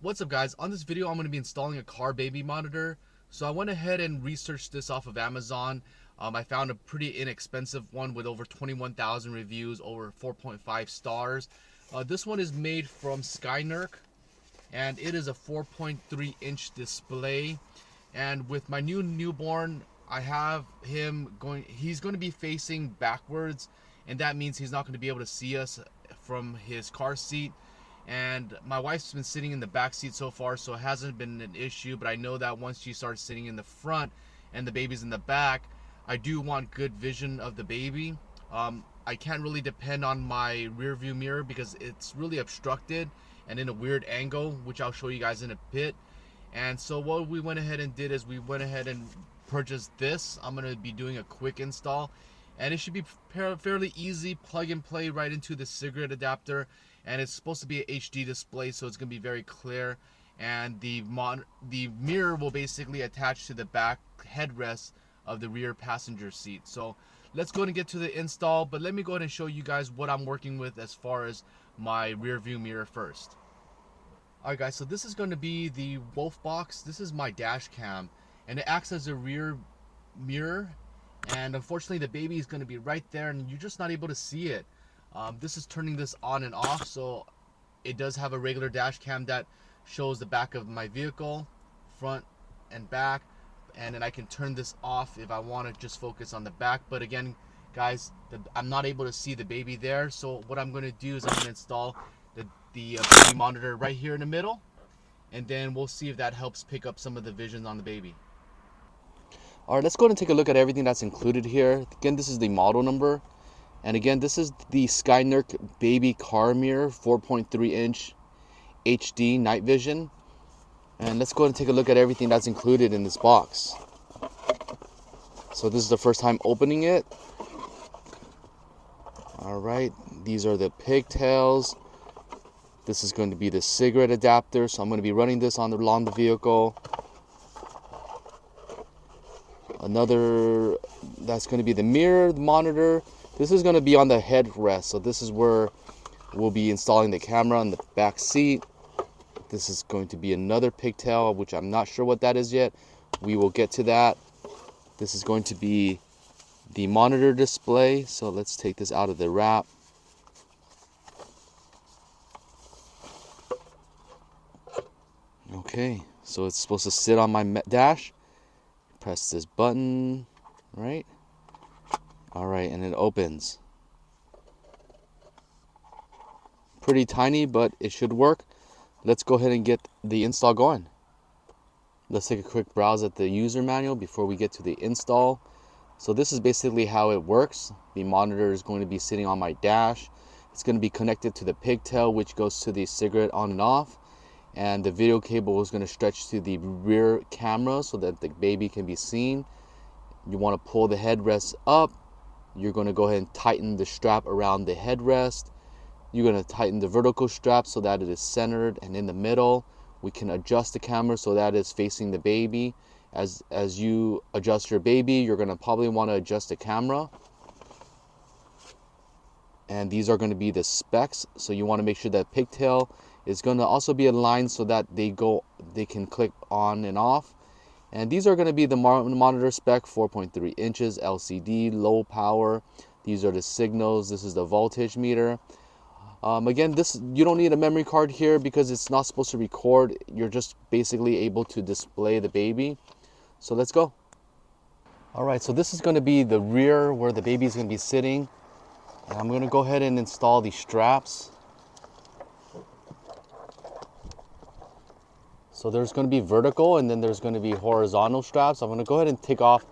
What's up guys, on this video I'm going to be installing a car baby monitor. So I went ahead and researched this off of Amazon. I found a pretty inexpensive one with over 21,000 reviews, over 4.5 stars. This one is made from Shynerk and it is a 4.3 inch display. And with my newborn, I have him he's going to be facing backwards, and that means he's not going to be able to see us from his car seat. And my wife's been sitting in the back seat so far, so it hasn't been an issue, but I know that once she starts sitting in the front and the baby's in the back, I do want good vision of the baby. I can't really depend on my rear view mirror because it's really obstructed and in a weird angle, which I'll show you guys in a bit. And so what we went ahead and did is we went ahead and purchased this. I'm going to be doing a quick install, and it should be fairly easy, plug and play right into the cigarette adapter. And it's supposed to be an HD display, so it's going to be very clear. And the mirror will basically attach to the back headrest of the rear passenger seat. So let's go ahead and get to the install, but let me go ahead and show you guys what I'm working with as far as my rear view mirror first. Alright guys, so this is going to be the Wolf box. This is my dash cam, and it acts as a rear mirror. And unfortunately the baby is going to be right there and you're just not able to see it. This is turning this on and off, so it does have a regular dash cam that shows the back of my vehicle, front and back, and then I can turn this off if I want to just focus on the back. But again guys, I'm not able to see the baby there, so what I'm going to do is I'm going to install the baby monitor right here in the middle, and then we'll see if that helps pick up some of the vision on the baby. Alright, let's go ahead and take a look at everything that's included here. Again, this is the model number. And again, this is the Shynerk Baby Car Mirror 4.3 inch HD night vision. And let's go ahead and take a look at everything that's included in this box. So this is the first time opening it. Alright, these are the pigtails. This is going to be the cigarette adapter. So I'm going to be running this along the vehicle. Another, that's going to be the mirror, the monitor. This is going to be on the headrest, so this is where we'll be installing the camera in the back seat. This is going to be another pigtail, which I'm not sure what that is yet. We will get to that. This is going to be the monitor display, so let's take this out of the wrap. Okay, so it's supposed to sit on my dash. Press this button, right? Alright, and it opens. Pretty tiny, but it should work. Let's go ahead and get the install going. Let's take a quick browse at the user manual before we get to the install. So this is basically how it works. The monitor is going to be sitting on my dash. It's going to be connected to the pigtail, which goes to the cigarette on and off. And the video cable is going to stretch to the rear camera so that the baby can be seen. You want to pull the headrest up. You're going to go ahead and tighten the strap around the headrest. You're going to tighten the vertical strap so that it is centered and in the middle. We can adjust the camera so that it's facing the baby. As you adjust your baby, you're going to probably want to adjust the camera. And these are going to be the specs. So you want to make sure that pigtail is going to also be aligned so that they can click on and off. And these are going to be the monitor spec, 4.3 inches, LCD, low power. These are the signals. This is the voltage meter. Again, you don't need a memory card here because it's not supposed to record. You're just basically able to display the baby. So let's go. Alright, so this is going to be the rear where the baby is going to be sitting. And I'm going to go ahead and install the straps. So there's going to be vertical and then there's going to be horizontal straps. I'm going to go ahead and take off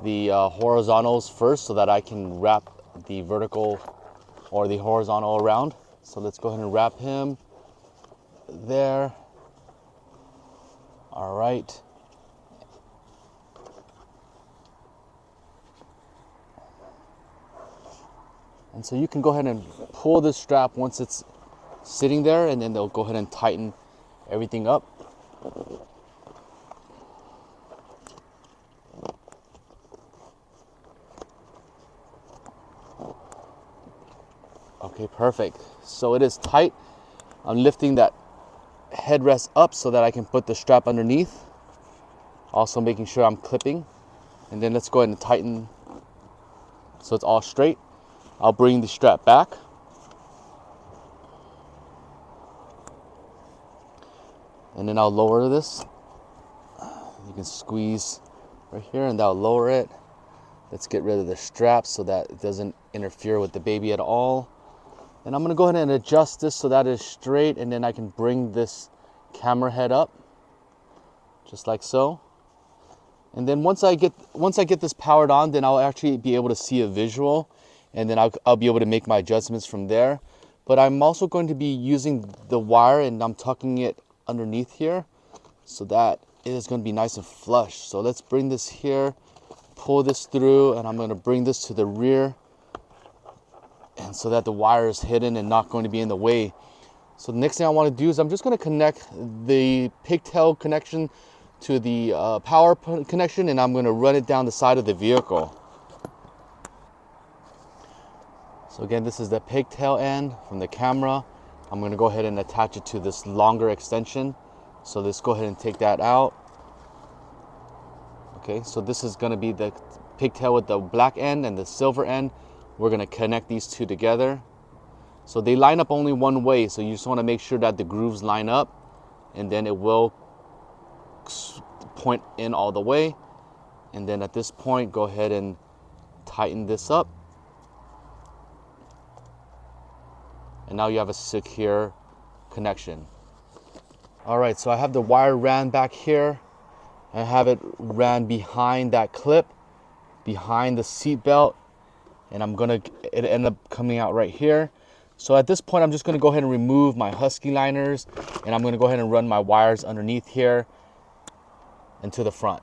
the horizontals first so that I can wrap the vertical or the horizontal around. So let's go ahead and wrap him there. All right. And so you can go ahead and pull this strap once it's sitting there, and then they'll go ahead and tighten everything up. Okay, perfect. So it is tight. I'm lifting that headrest up so that I can put the strap underneath. Also making sure I'm clipping. And then let's go ahead and tighten so it's all straight. I'll bring the strap back. And then I'll lower this. You can squeeze right here and that'll lower it. Let's get rid of the strap so that it doesn't interfere with the baby at all. And I'm gonna go ahead and adjust this so that it's straight, and then I can bring this camera head up, just like so. And then once I get this powered on, then I'll actually be able to see a visual, and then I'll be able to make my adjustments from there. But I'm also going to be using the wire, and I'm tucking it underneath here so that it is going to be nice and flush. So let's bring this here, pull this through, and I'm going to bring this to the rear, and so that the wire is hidden and not going to be in the way. So the next thing I want to do is I'm just going to connect the pigtail connection to the power connection, and I'm going to run it down the side of the vehicle. So again, this is the pigtail end from the camera. I'm going to go ahead and attach it to this longer extension. So let's go ahead and take that out. Okay, so this is going to be the pigtail with the black end and the silver end. We're going to connect these two together. So they line up only one way, so you just want to make sure that the grooves line up, and then it will point in all the way. And then at this point, go ahead and tighten this up. And now you have a secure connection. All right, so I have the wire ran back here. I have it ran behind that clip, behind the seat belt, and it ended up coming out right here. So at this point, I'm just gonna go ahead and remove my Husky liners, and I'm gonna go ahead and run my wires underneath here and to the front.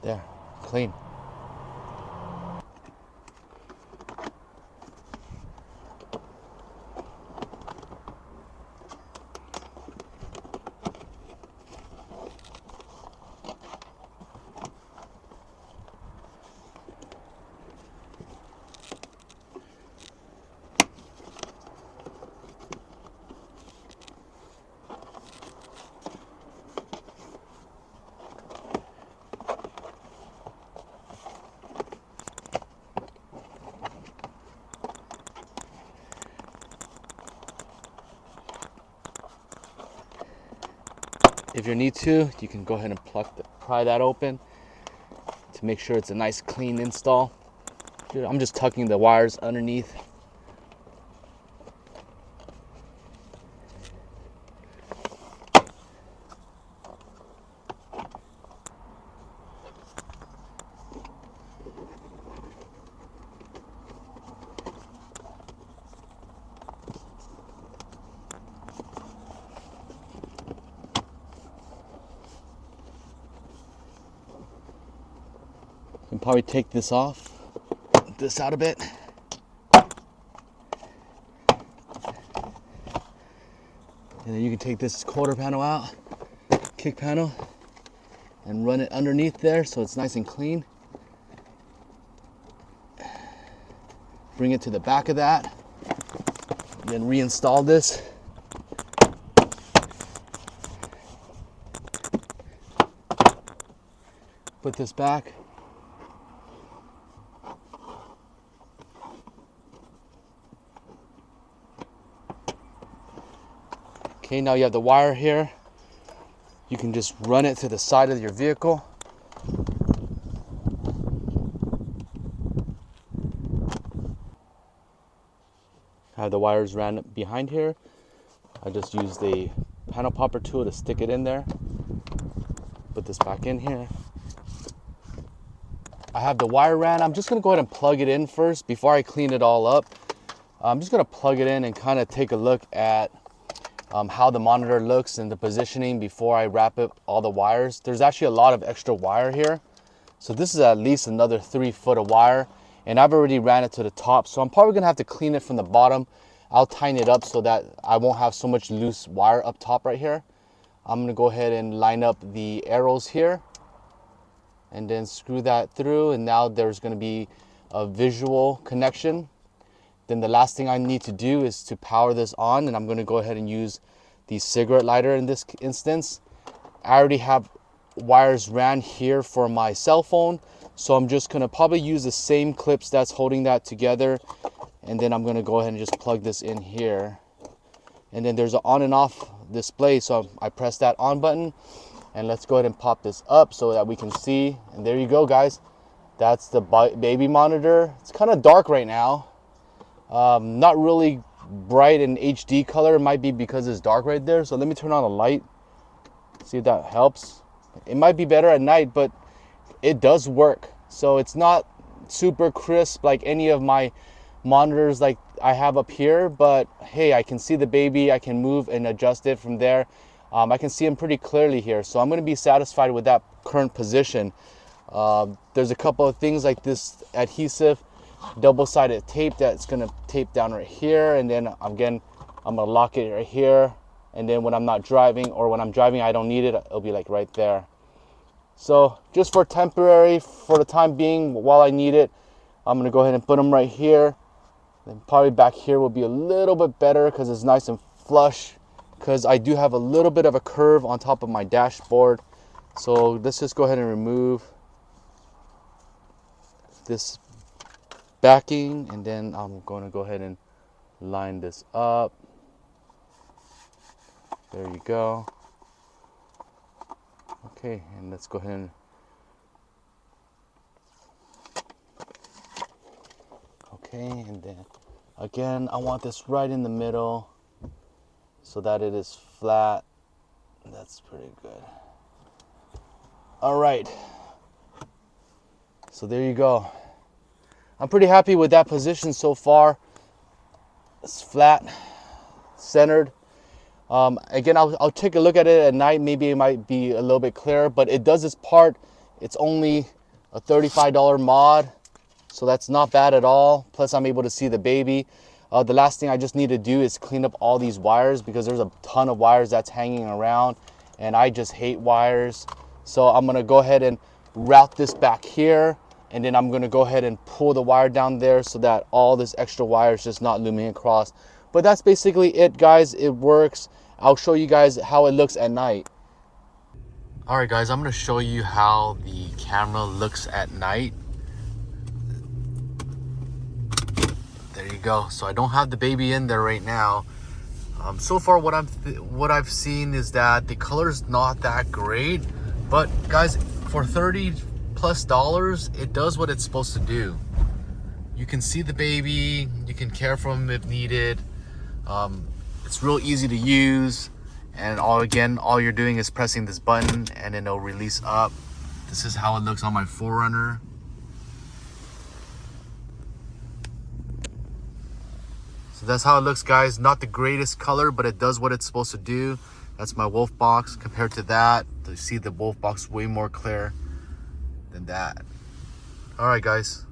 There, clean. If you need to, you can go ahead and pry that open to make sure it's a nice clean install. I'm just tucking the wires underneath. You can probably take this off, this out a bit. And then you can take this quarter panel out, kick panel, and run it underneath there so it's nice and clean. Bring it to the back of that, then reinstall this. Put this back. Okay, now you have the wire here. You can just run it to the side of your vehicle. I have the wires ran behind here. I just use the panel popper tool to stick it in there. Put this back in here. I have the wire ran. I'm just gonna go ahead and plug it in first before I clean it all up. I'm just gonna plug it in and kind of take a look at how the monitor looks and the positioning before I wrap up all the wires. There's actually a lot of extra wire here. So this is at least another 3 foot of wire, and I've already ran it to the top. So I'm probably gonna have to clean it from the bottom I'll tighten it up so that I won't have so much loose wire up top right here. I'm gonna go ahead and line up the arrows here and then screw that through, and now there's gonna be a visual connection. Then the last thing I need to do is to power this on, and I'm gonna go ahead and use the cigarette lighter in this instance. I already have wires ran here for my cell phone, so I'm just gonna probably use the same clips that's holding that together, and then I'm gonna go ahead and just plug this in here. And then there's an on and off display, so I press that on button, and let's go ahead and pop this up so that we can see. And there you go, guys. That's the baby monitor. It's kind of dark right now. Not really bright in HD color. It might be because it's dark right there. So let me turn on a light, see if that helps. It might be better at night, but it does work. So it's not super crisp like any of my monitors like I have up here, but hey, I can see the baby. I can move and adjust it from there. I can see him pretty clearly here, so I'm going to be satisfied with that current position. There's a couple of things like this adhesive double-sided tape that's going to tape down right here, and then again I'm going to lock it right here, and then when I'm not driving, or when I'm driving I don't need it, it'll be like right there. So just for temporary, for the time being, while I need it, I'm going to go ahead and put them right here. Then probably back here will be a little bit better because it's nice and flush, because I do have a little bit of a curve on top of my dashboard. So let's just go ahead and remove this backing, and then I'm going to go ahead and line this up. There you go. Okay, and let's go ahead and and then again I want this right in the middle so that it is flat. That's pretty good. All right, so there you go. I'm pretty happy with that position so far. It's flat, centered. Again, I'll take a look at it at night. Maybe it might be a little bit clearer, but it does its part. It's only a $35 mod, so that's not bad at all. Plus I'm able to see the baby. The last thing I just need to do is clean up all these wires, because there's a ton of wires that's hanging around, and I just hate wires. So I'm gonna go ahead and route this back here, and then I'm gonna go ahead and pull the wire down there so that all this extra wire is just not looming across. But that's basically it, guys. It works. I'll show you guys how it looks at night. All right, guys, I'm gonna show you how the camera looks at night. There you go. So I don't have the baby in there right now. So far what I've seen is that the color's not that great, but guys, for $30+ it does what it's supposed to do. You can see the baby, you can care for him if needed. It's real easy to use, and all you're doing is pressing this button and then it'll release up. This is how it looks on my 4Runner. So that's how it looks, guys. Not the greatest color, but it does what it's supposed to do. That's my wolf box. Compared to that, you see the wolf box way more clear than that. All right, guys.